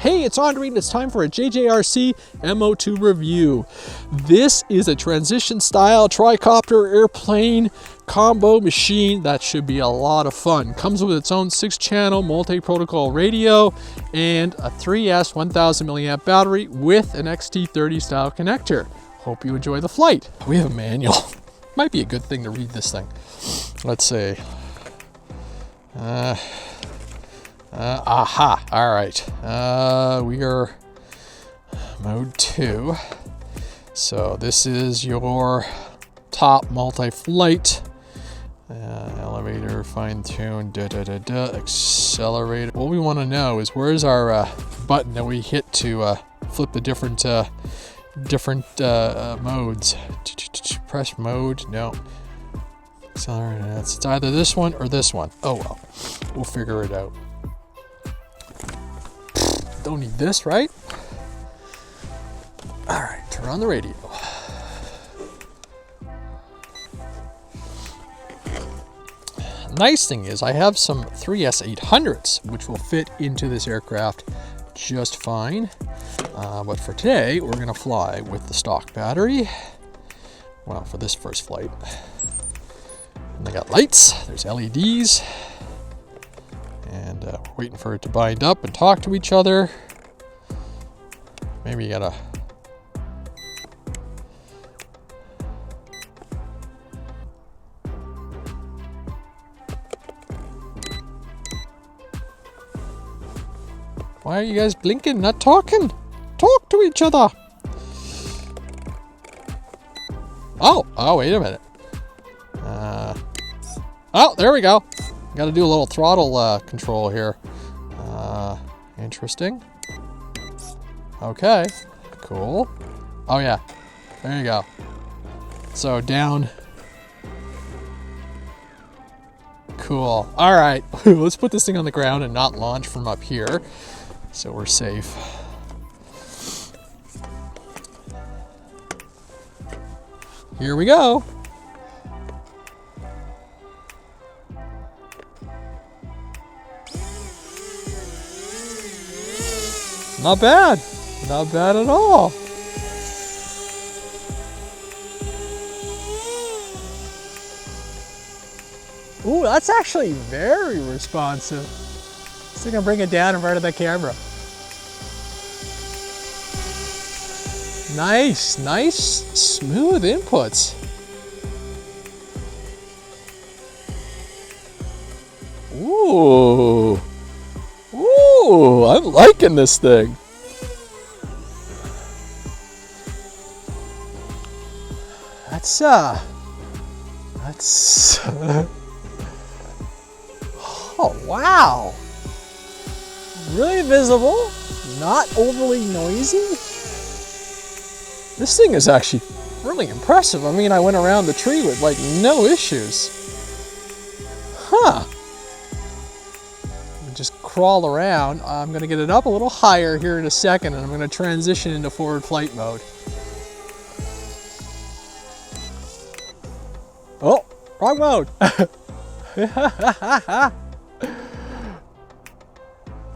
Hey, it's Andre and it's time for a JJRC M02 review. This is a transition style tricopter airplane combo machine that should be a lot of fun. Comes with its own 6-channel multi-protocol radio and a 3S 1000 milliamp battery with an XT30 style connector. Hope you enjoy the flight. We have a manual. Might be a good thing to read this thing. Let's see. Aha, all right. We are mode 2. So this is your top multi-flight. Elevator, fine tune, accelerator. What we want to know is where's our button that we hit to flip the different modes. Press mode, no. Accelerator, it's either this one or this one. Oh well, we'll figure it out. Don't need this, right? All right, turn on the radio. Nice thing is I have some 3S 800s, which will fit into this aircraft just fine. But for today, we're gonna fly with the stock battery. Well, for this first flight. And they got lights, there's LEDs. And we're waiting for it to bind up and talk to each other. Maybe you gotta... Why are you guys blinking, not talking? Talk to each other! Oh, wait a minute. Oh, there we go. Got to do a little throttle control here. Interesting. Okay, cool. Oh yeah, there you go. So down. Cool. All right, let's put this thing on the ground and not launch from up here, so we're safe. Here we go. Not bad. Not bad at all. Ooh, that's actually very responsive. Just gonna bring it down in front of the camera. Nice, smooth inputs. Ooh. Ooh, I'm liking this thing. That's oh wow. Really visible, not overly noisy. This thing is actually really impressive. I mean, I went around the tree with like no issues. Huh. Just crawl around. I'm going to get it up a little higher here in a second, and I'm going to transition into forward flight mode. Oh, wrong mode.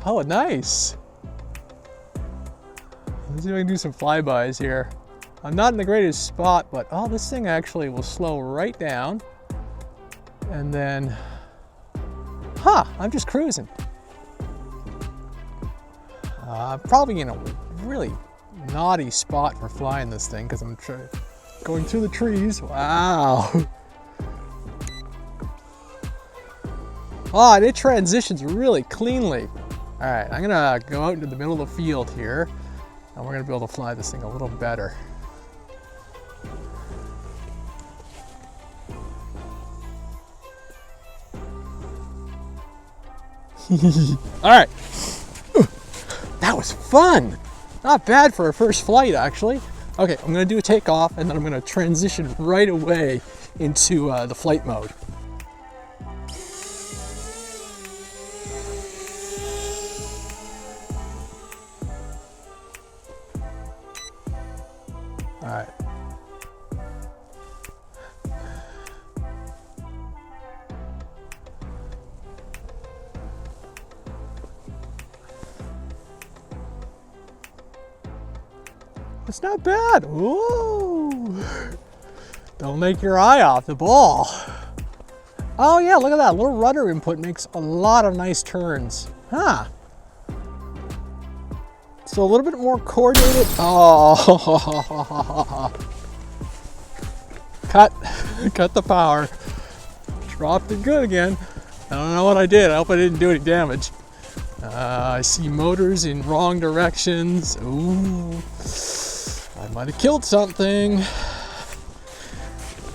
Oh, nice. Let's see if I can do some flybys here. I'm not in the greatest spot, but oh, this thing actually will slow right down. And then, I'm just cruising. I'm probably in a really naughty spot for flying this thing because I'm going through the trees. Wow. Oh, and it transitions really cleanly. All right, I'm gonna go out into the middle of the field here, and we're gonna be able to fly this thing a little better. All right. That was fun. Not bad for a first flight, actually. Okay, I'm gonna do a takeoff and then I'm gonna transition right away into the flight mode. All right. It's not bad. Ooh. Don't make your eye off the ball. Oh yeah, look at that. Little rudder input makes a lot of nice turns. Huh. So a little bit more coordinated. Oh. Cut the power. Dropped it good again. I don't know what I did. I hope I didn't do any damage. I see motors in wrong directions. Ooh, I might have killed something.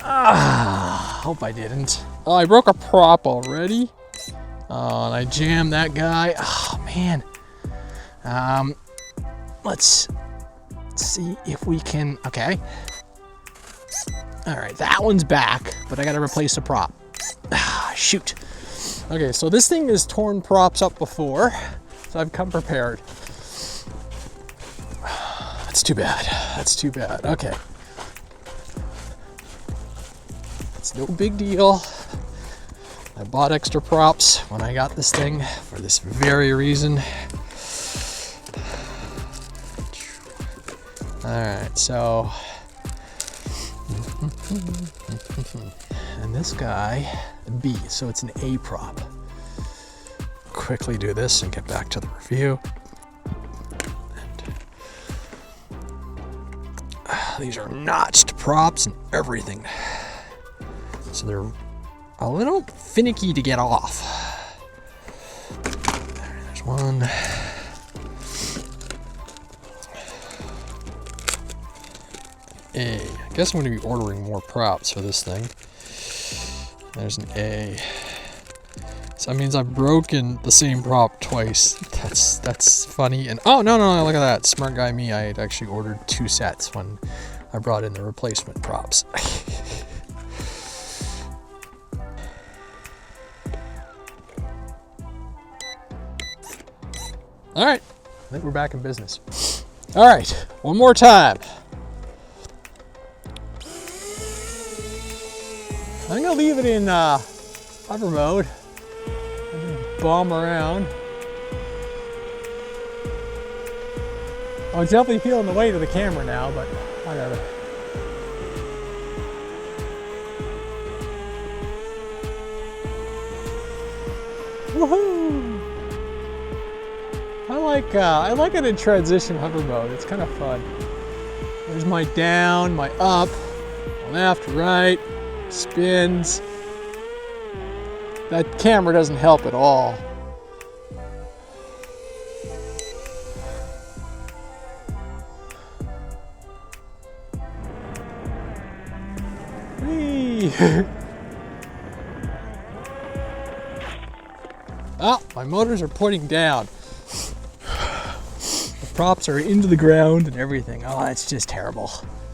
Hope I didn't. Oh, I broke a prop already. And I jammed that guy. Oh man. Let's see if we can. Okay. All right, that one's back, but I got to replace the prop. Shoot. Okay, so this thing has torn props up before, so I've come prepared. That's too bad. That's too bad. Okay. It's no big deal. I bought extra props when I got this thing for this very reason. All right, so. And this guy, B, so it's an A prop. Quickly do this and get back to the review. And, these are notched props and everything. So they're a little finicky to get off. There's one. A. I guess I'm going to be ordering more props for this thing. There's an A. So that means I've broken the same prop twice. That's funny. And oh no, look at that. Smart guy me. I had actually ordered 2 sets when I brought in the replacement props. All right, I think we're back in business. All right, one more time. I'm gonna leave it in hover mode and just bomb around. I was definitely feeling the weight of the camera now, but whatever. Woohoo! I like it in transition hover mode. It's kind of fun. There's my down, my up, left, right. Spins. That camera doesn't help at all. Whee! Oh, my motors are pointing down. The props are into the ground and everything. Oh, that's just terrible.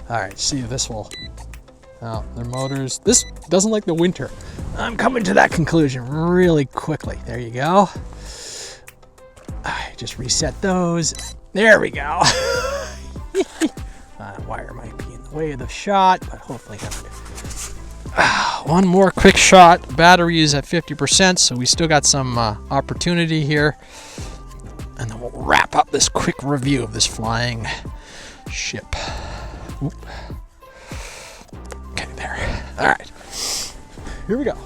All right, see if this will. Oh, their motors. This doesn't like the winter. I'm coming to that conclusion really quickly. There you go. I just reset those. There we go. Wire might be in the way of the shot, but hopefully not. One more quick shot. Battery is at 50%, so we still got some opportunity here. And then we'll wrap up this quick review of this flying ship. Oop. Okay, there. All right. Here we go.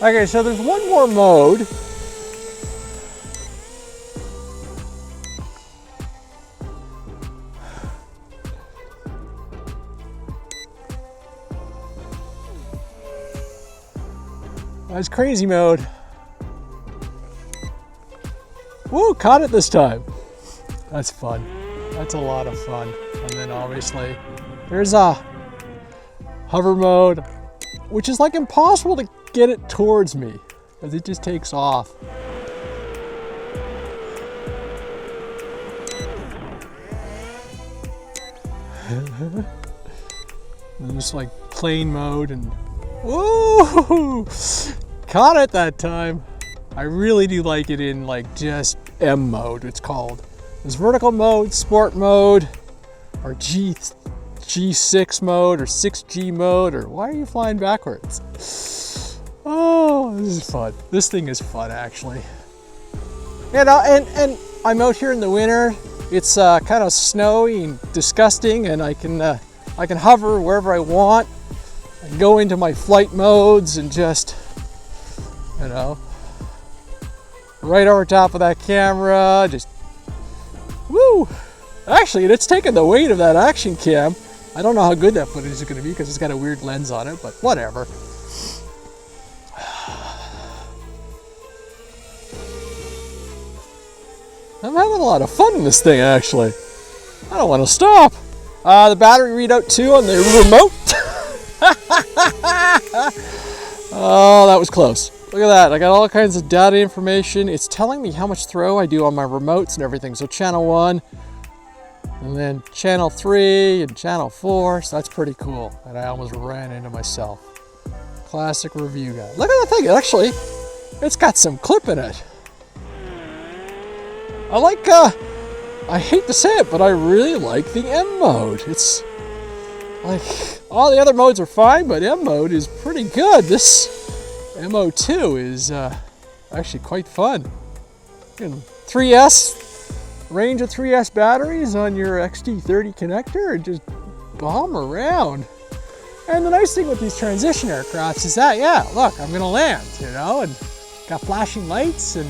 Okay, so there's one more mode. That's crazy mode. Woo, caught it this time. That's fun. That's a lot of fun. And then obviously there's a hover mode, which is like impossible to get it towards me because it just takes off. And just like plane mode and woo! Caught it that time. I really do like it in like just M mode, it's called. There's vertical mode, sport mode, or G6 mode, or 6G mode, or why are you flying backwards? Oh, this is fun. This thing is fun, actually. You know, and I'm out here in the winter. It's kind of snowy and disgusting, and I can hover wherever I want. I can go into my flight modes and just, you know, right over top of that camera, just woo! Actually, it's taking the weight of that action cam. I don't know how good that footage is going to be because it's got a weird lens on it, but whatever. I'm having a lot of fun in this thing, actually. I don't want to stop. The battery readout too on the remote. Oh, that was close. Look at that. I got all kinds of data information. It's telling me how much throw I do on my remotes and everything. So channel 1, and then channel 3, and channel 4. So that's pretty cool. And I almost ran into myself. Classic review guy. Look at that thing. Actually, it's got some clip in it. I like, I hate to say it, but I really like the M mode. It's like, all the other modes are fine, but M mode is pretty good. This M02 is actually quite fun. 3S, range of 3S batteries on your XT30 connector and just bomb around. And the nice thing with these transition aircrafts is that, yeah, look, I'm gonna land, you know, and got flashing lights, and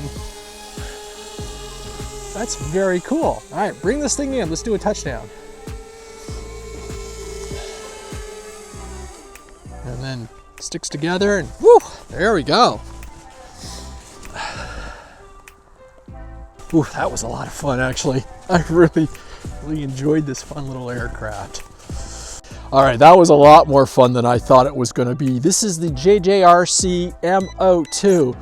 that's very cool. All right, bring this thing in. Let's do a touchdown. And then sticks together and whoo, there we go. Ooh, that was a lot of fun, actually. I really enjoyed this fun little aircraft. All right, that was a lot more fun than I thought it was going to be. This is the JJRC M02.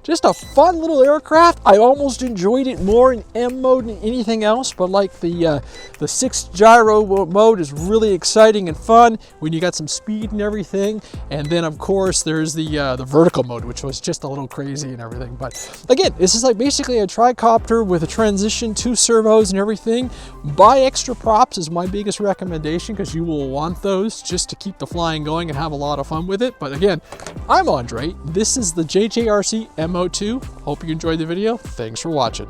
Just a fun little aircraft. I almost enjoyed it more in M mode than anything else, but like the 6 gyro mode is really exciting and fun when you got some speed and everything. And then of course there's the vertical mode, which was just a little crazy and everything. But again, this is like basically a tricopter with a transition, 2 servos and everything. Buy extra props is my biggest recommendation because you will want those just to keep the flying going and have a lot of fun with it. But again, I'm Andre. This is the JJRC M02. Hope you enjoyed the video. Thanks for watching.